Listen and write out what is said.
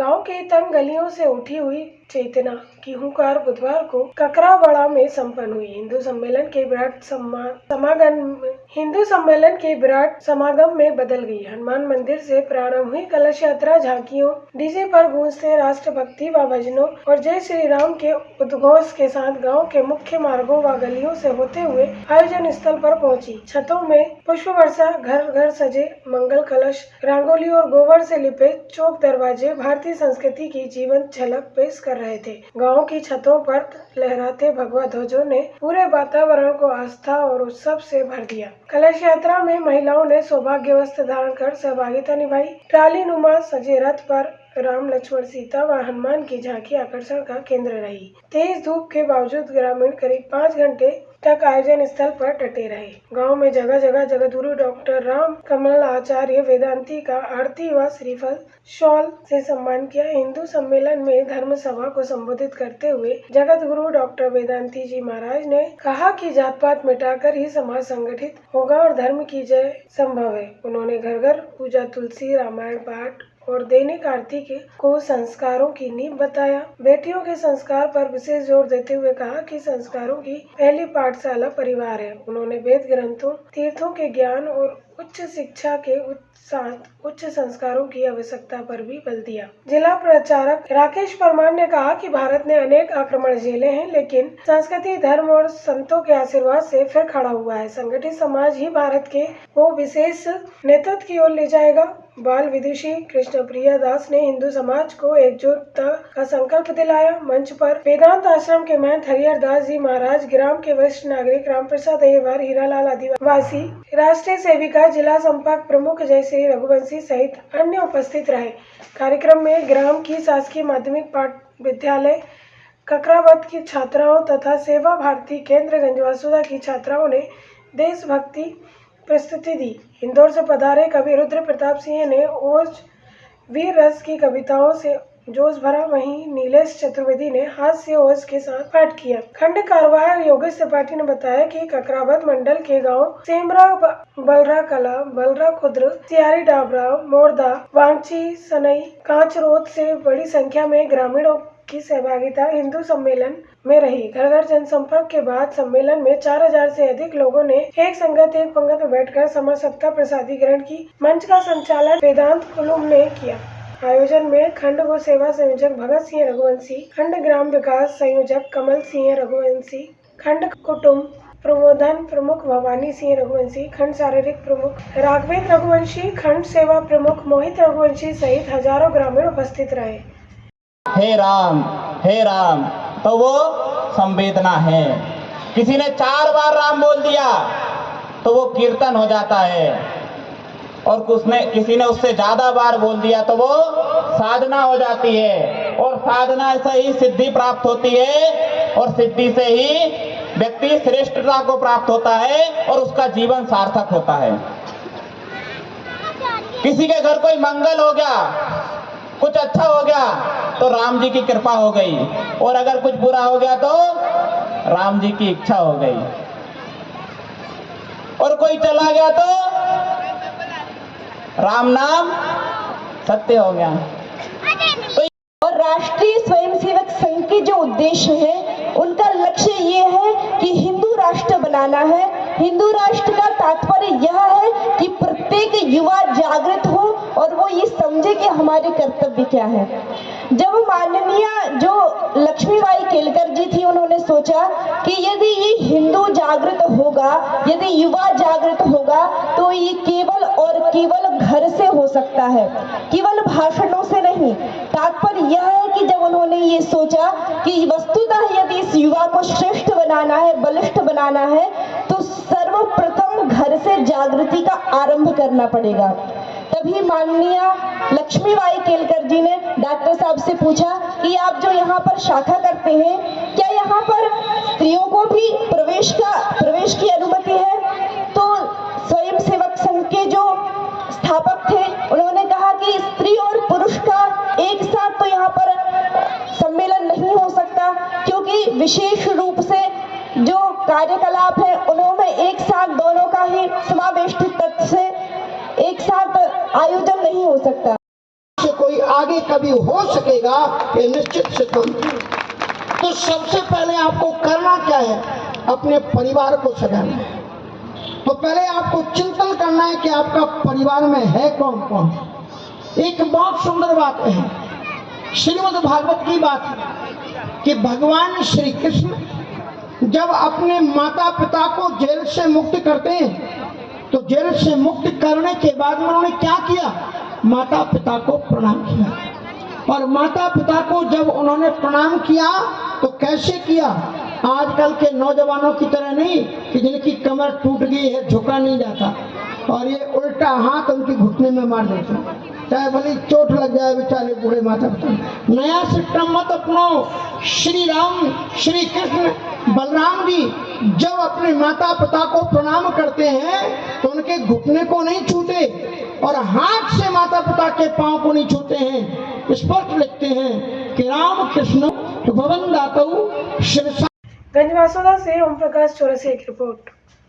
गांव के तंग गलियों से उठी हुई चेतना की हुंकार बुधवार को ककराबड़ा में संपन्न हुई। हिंदू सम्मेलन के विराट समागम में बदल गई। हनुमान मंदिर से प्रारंभ हुई कलश यात्रा झांकियों, डीजे पर गूंजते राष्ट्रभक्ति व भजनों और जय श्री राम के उद्घोष के साथ गांव के मुख्य मार्गों व गलियों से होते हुए आयोजन स्थल पर पहुंची। छतों में पुष्प वर्षा, घर घर सजे मंगल कलश, रंगोली और गोबर से लिपे चौक दरवाजे भारतीय संस्कृति की जीवंत झलक पेश कर रहे थे। गांव की छतों पर लहराते भगवा ध्वजों ने पूरे वातावरण को आस्था और उत्सव से भर दिया। कलश यात्रा में महिलाओं ने सौभाग्य वस्त्र धारण कर सहभागिता निभाई। ट्राली नुमा सजे रथ पर राम, लक्ष्मण, सीता व हनुमान की झांकी आकर्षण का केंद्र रही। तेज धूप के बावजूद ग्रामीण करीब 5 घंटे तक आयोजन स्थल पर डटे रहे। गांव में जगह जगह जगतगुरु डॉक्टर राम कमल आचार्य वेदांती का आरती व श्रीफल शॉल से सम्मान किया। हिंदू सम्मेलन में धर्म सभा को संबोधित करते हुए जगतगुरु डॉक्टर वेदांती जी महाराज ने कहा कि जात पात मिटाकर ही समाज संगठित होगा और धर्म की जय संभव है। उन्होंने घर घर पूजा, तुलसी, रामायण पाठ और दैनिक आरती को संस्कारों की नींव बताया। बेटियों के संस्कार पर विशेष जोर देते हुए कहा कि संस्कारों की पहली पाठशाला परिवार है। उन्होंने वेद ग्रंथों, तीर्थों के ज्ञान और उच्च शिक्षा के साथ उच्च संस्कारों की आवश्यकता पर भी बल दिया। जिला प्रचारक राकेश परमार ने कहा कि भारत ने अनेक आक्रमण झेले हैं, लेकिन संस्कृति, धर्म और संतों के आशीर्वाद से फिर खड़ा हुआ है। संगठित समाज ही भारत को विशेष नेतृत्व की ओर ले जाएगा। बाल विदुषी कृष्ण प्रिया दास ने हिंदू समाज को एकजुटता का संकल्प दिलाया। मंच पर वेदांत आश्रम के महंत हरिहर दास जी महाराज, ग्राम के वरिष्ठ नागरिक राम प्रसाद अय्यर, हीरालाल आदिवासी, राष्ट्रीय सेविका, जिला संपर्क प्रमुख जयश्री रघुवंशी सहित अन्य उपस्थित रहे। कार्यक्रम में ग्राम की शासकीय माध्यमिक पाठ विद्यालय ककरावत की छात्राओं तथा सेवा भारती केंद्र गंजवासुदा की छात्राओं ने देशभक्ति प्रस्तुति दी। इंदौर से पधारे कवि रुद्र प्रताप सिंह ने ओज वीर रस की कविताओं से जोश भरा। वहीं नीलेश चतुर्वेदी ने हास्य ओज के साथ पाठ किया। खंड कारवार योगेश त्रिपाठी ने बताया कि ककरावत मंडल के गांव सेमरा, बलरा कला, बलरा खुद्र, सियारी डाबरा, मोरदा, वांची, सनई, कांचरोद से बड़ी संख्या में ग्रामीणों की सहभागिता हिंदू सम्मेलन में रही। घर घर जनसंपर्क के बाद सम्मेलन में 4000 से अधिक लोगों ने एक संगत एक पंगत में बैठकर समर सप्ताह प्रसादीकरण की। मंच का संचालन वेदांत कुलुम ने किया। आयोजन में खंड व सेवा संयोजक भगत सिंह रघुवंशी, खंड ग्राम विकास संयोजक कमल सिंह रघुवंशी, खंड कुटुंब प्रबोधन प्रमुख भवानी सिंह रघुवंशी, खंड शारीरिक प्रमुख राघवेंद्र रघुवंशी, खंड सेवा प्रमुख मोहित रघुवंशी सहित हजारों ग्रामीण उपस्थित रहे। हे राम तो वो संवेदना है। किसी ने 4 बार राम बोल दिया तो वो कीर्तन हो जाता है, और किसी ने उससे ज्यादा बार बोल दिया तो वो साधना हो जाती है, और साधना से ही सिद्धि प्राप्त होती है, और सिद्धि से ही व्यक्ति श्रेष्ठता को प्राप्त होता है और उसका जीवन सार्थक होता है। किसी के घर कोई मंगल हो गया, कुछ अच्छा हो गया तो राम जी की कृपा हो गई, और अगर कुछ बुरा हो गया तो राम जी की इच्छा हो गई, और कोई चला गया तो राम नाम सत्य हो गया। और राष्ट्रीय स्वयंसेवक संघ के जो उद्देश्य है, उनका लक्ष्य ये है कि हिंदू राष्ट्र बनाना है। हिंदू राष्ट्र का तात्पर्य यह है कि प्रत्येक युवा जागृत हो और वो ये समझे कि हमारे कर्तव्य क्या है। जब माननीय जो लक्ष्मीबाई केलकर जी थी, उन्होंने सोचा कि यदि ये हिंदू जागृत होगा, यदि युवा जागृत होगा, तो ये केवल और केवल घर से हो सकता है, केवल भाषणों से नहीं। तात्पर्य यह है कि जब उन्होंने ये सोचा कि वस्तुतः यदि इस युवा को श्रेष्ठ बनाना है, बलिष्ठ बनाना है, तो सर्वप्रथम घर से जागृति का आरंभ करना पड़ेगा। तभी माननीय लक्ष्मीबाई केलकर जी ने डॉक्टर साहब से पूछा कि आप जो यहाँ पर शाखा करते हैं, क्या यहाँ पर स्त्रियों को भी प्रवेश की अनुमति है? तो स्वयंसेवक संघ के जो स्थापक थे, उन्होंने कहा कि स्त्री और पुरुष का एक साथ तो यहाँ पर सम्मेलन नहीं हो सकता, क्योंकि विशेष रूप से जो कार्यकलाप है उन्होंने एक साथ दोनों का ही समावेशित तत्व से एक साथ आयोजन नहीं हो सकता। कोई आगे कभी हो सकेगा, ये निश्चित सिद्धांत है। तो सबसे पहले आपको करना क्या है, अपने परिवार को सजाना है। तो पहले आपको चिंतन करना है कि आपका परिवार में है कौन कौन। एक बहुत सुंदर बात है, श्रीमद् भागवत की बात है कि भगवान श्री कृष्ण जब अपने माता पिता को जेल से मुक्त करते हैं, तो जेल से मुक्त करने के बाद में उन्होंने क्या किया, माता पिता को प्रणाम किया। और माता पिता को जब उन्होंने प्रणाम किया तो कैसे किया, आजकल के नौजवानों की तरह नहीं कि जिनकी कमर टूट गई है, झुका नहीं जाता और ये उल्टा हाथ उनकी घुटने में मार देते, चाहे भले चोट लग जाए बेचारे बूढ़े माता पिता। नया सिस्टम मत अपनो। श्री राम, श्री कृष्ण, बलराम जी जब अपने माता पिता को प्रणाम करते हैं तो उनके घुटने को नहीं छूते और हाथ से माता पिता के पांव को नहीं छूते हैं। स्पष्ट लिखते हैं कि राम कृष्ण भवन दातौ शिरसा। गंजवासोदा से ओम प्रकाश चौरसिया की रिपोर्ट।